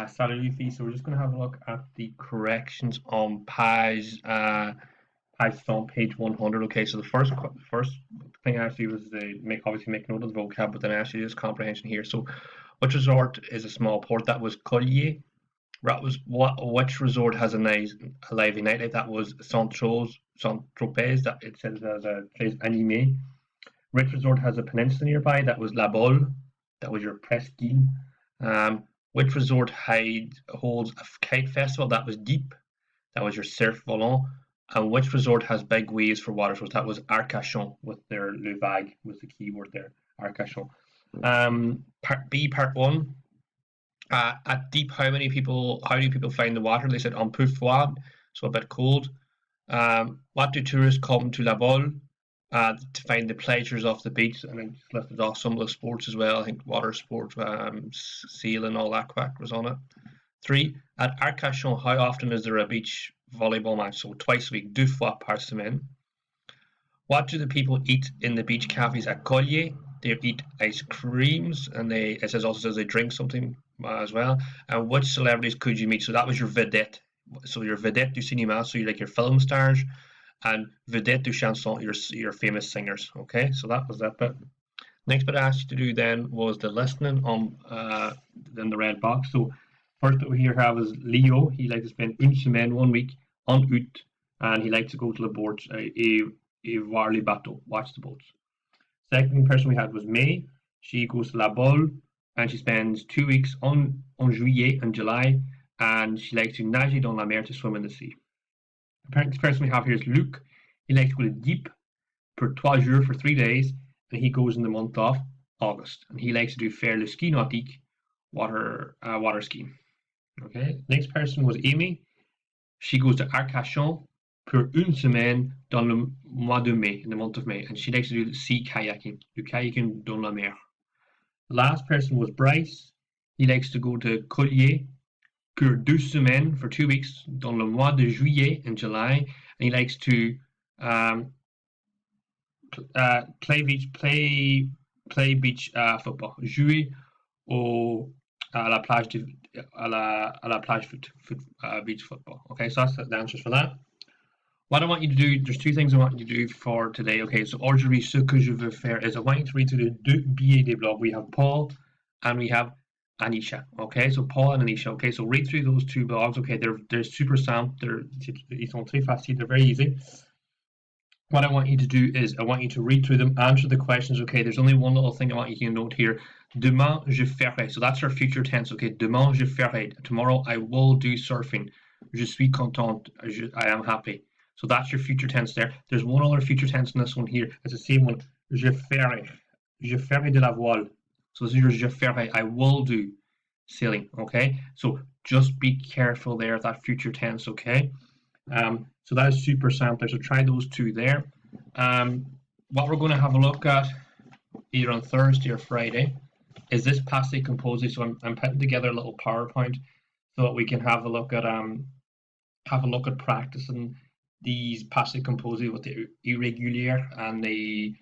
salary fee. So we're just going to have a look at the corrections on page 100. Okay, so the first thing actually was obviously make note of the vocab, but then actually just comprehension here. So which resort is a small port? That was Collier. That was which resort has a lively nightlife? That was Saint-Tropez. That it says as a place animé. Which resort has a peninsula nearby? That was La Bolle. That was your Presqu'île. Which resort holds a kite festival? That was Deep. That was your Surf Volant. And which resort has big waves for water sports? That was Arcachon with their Le Vague was the key word there. Arcachon. Part 1. At Deep, how do people find the water? They said un peu froid, so a bit cold. What do tourists come to La Bolle? To find the pleasures of the beach, and I just listed off some of the sports as well. I think water sports, sailing, all that quack was on it. 3. At Arcachon, how often is there a beach volleyball match? So twice a week, 2 fois par semaine. What do the people eat in the beach cafes at Collier? They eat ice creams, and it also says they drink something as well. And which celebrities could you meet? So that was your vedette. So your vedette du cinéma, so you're like your film stars, and vedette du chanson, your famous singers. Okay, so that was that bit. Next bit I asked you to do then was the listening on in the red box. So first bit we here have is Leo. He likes to spend une semaine, 1 week, en août, and he likes to go to the boats, voir les bateaux, watch the boats. Second person we had was May. She goes to La Bolle, and she spends 2 weeks en juillet and July, and she likes to nager dans la mer, to swim in the sea. The next person we have here is Luc. He likes to go to Deep for 3 jours, for 3 days, and he goes in the month of August, and he likes to do faire le ski nautique, water skiing. Okay. Next person was Amy. She goes to Arcachon pour une semaine dans le mois de mai, in the month of May, and she likes to do sea kayaking, dans la mer. The last person was Bryce. He likes to go to Collier pour 2 semaines, for 2 weeks, dans le mois de juillet and July, and he likes to play beach football. Jouer à la plage beach football. Okay, so that's the answers for that. What I want you to do, there's 2 things I want you to do for today. Okay, so aujourd'hui, ce que je veux faire is I want you to read through the 2 billets des blogs. We have Paul and we have Anisha. Okay, so Paul and Anisha. Okay, so read through those 2 blogs. Okay, they're super simple. Ils sont très faciles. They're very easy. What I want you to do is I want you to read through them, answer the questions. Okay, there's only one little thing I want you to note here. Demain je ferai. So that's our future tense. Okay, demain je ferai. Tomorrow I will do surfing. Je suis content. I am happy. So that's your future tense there. There's one other future tense in this one here. It's the same one. Je ferai. Je ferai de la voile. So this is your je ferai. I will do sailing. Okay, so just be careful there of that future tense. Okay. So that is super simple. So try those 2 there. What we're going to have a look at either on Thursday or Friday is this passé composé. So I'm putting together a little PowerPoint so that we can have a look at practicing these passé composé with the irrégulier and the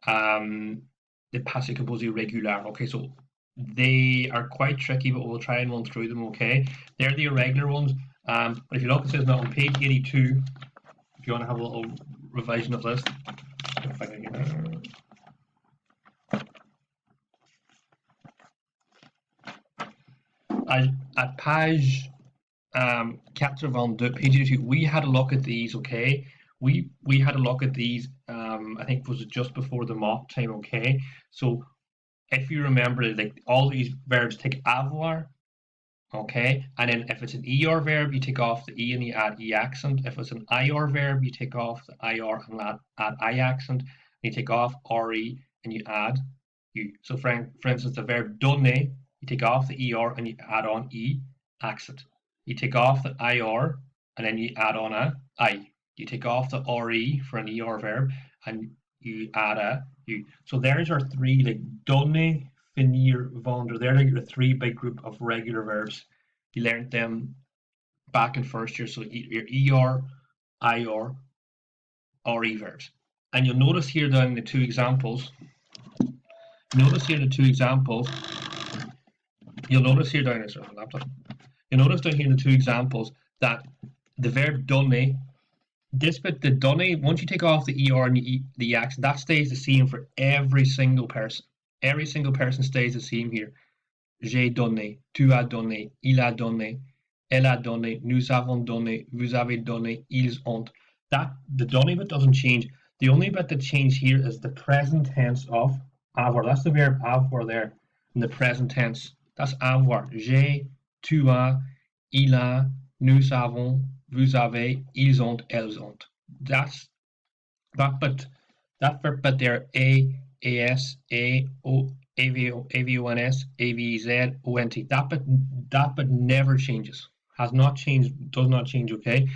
passé composé régulier. Okay, so they are quite tricky, but we'll try and run through them. Okay, they're the irregular ones. But if you look, it says now on page 82, if you want to have a little revision of this. At page 82, page 82, we had a look at these, okay? We had a look at these, I think it was just before the mock time, okay? So if you remember, like all these verbs take avoir, okay, and then if it's an ER verb, you take off the E and you add E accent. If it's an IR verb, you take off the IR and add I accent. And you take off RE and you add U. So for instance, the verb donner, you take off the ER and you add on E accent. You take off the IR and then you add on a I. You take off the RE for an ER verb and you add a U. So there's our 3, like donner, finir, vendre. They're like your 3 big group of regular verbs. You learned them back in first year. So your ER, IR, RE verbs. And you'll notice here down the 2 examples. You'll notice here down this laptop. you'll notice down here in the two examples that the verb donner, this bit, the donner, once you take off the ER and the accent, that stays the same for every single person. Every single person stays the same here. J'ai donné, tu as donné, il a donné, elle a donné, nous avons donné, vous avez donné, ils ont. That, the donné bit doesn't change. The only bit that changed here is the present tense of avoir. That's the verb avoir there in the present tense. That's avoir. J'ai, tu as, il a, nous avons, vous avez, ils ont, elles ont. That's that bit. That verb bit there. A, as, a, o, avons, avons, avz, ont. That bit never changes. Has not changed. Does not change. Okay.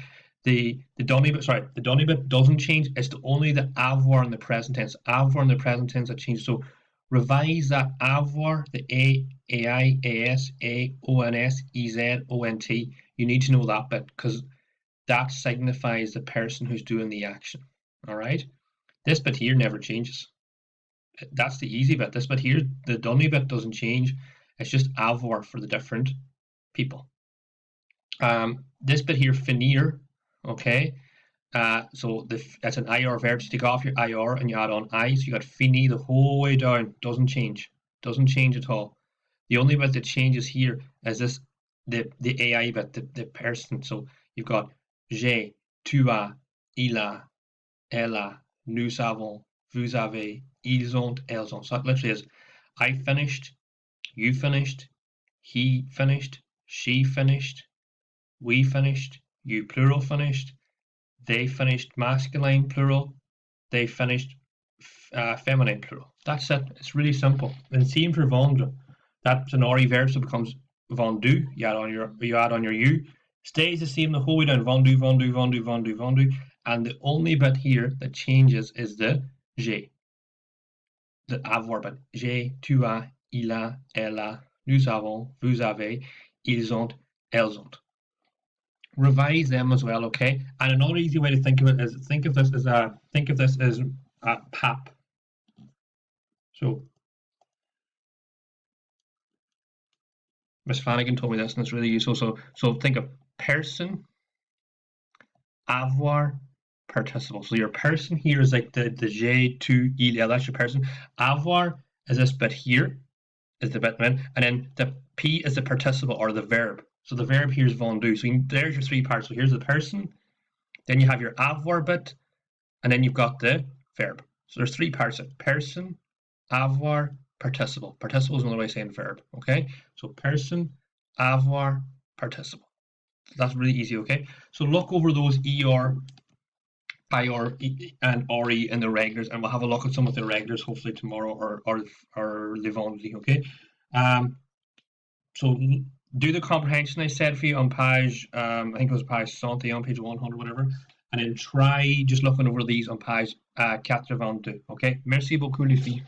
The donné bit, sorry, the donné bit doesn't change. It's only the avoir in the present tense. Avoir in the present tense that changes. So revise that avoir, the a, ai, as, a, ons, ez, ont. You need to know that bit because that signifies the person who's doing the action. All right. This bit here never changes. That's the easy bit. This bit here, the donné bit doesn't change. It's just avoir for the different people. This bit here, finir. Okay, so that's an IR verb. So you take off your IR and you add on I. So you got fini the whole way down. Doesn't change. Doesn't change at all. The only bit that changes here is this, the AI bit, the person. So you've got j'ai, tu as, il a, elle a, nous avons, vous avez, ils ont, elles ont. So that literally is I finished, you finished, he finished, she finished, we finished, you plural finished, they finished masculine plural, they finished feminine plural. That's it. It's really simple. And same for vendre. That's an RE verb, so it becomes vendu. You add on your you. Stays the same the whole way down. Vendu, vendu, vendu, vendu, vendu. And the only bit here that changes is the j'ai. The avoir bit. J'ai, tu as, il a, elle a, nous avons, vous avez, ils ont, elles ont. Revise them as well, okay? And another easy way to think of it is think of this as a PAP. So Miss Flanagan told me this, and it's really useful. So think of person, avoir, participle. So your person here is like the j'ai, tu, il, elle. That's your person. Avoir is this bit here, is the bit, and then the P is the participle or the verb. So the verb here is vendu. So there's your three parts. So here's the person, then you have your avoir bit, and then you've got the verb. So there's three parts of person, avoir, participle. Participle is another way of saying verb, okay? So person, avoir, participle. That's really easy, okay? So look over those ER, IR, and RE in the regulars, and we'll have a look at some of the regulars hopefully tomorrow or le vendredi, okay? So do the comprehension I said for you on page, I think it was page 70 on page 100, whatever, and then try just looking over these on page 82. Okay, merci beaucoup les filles.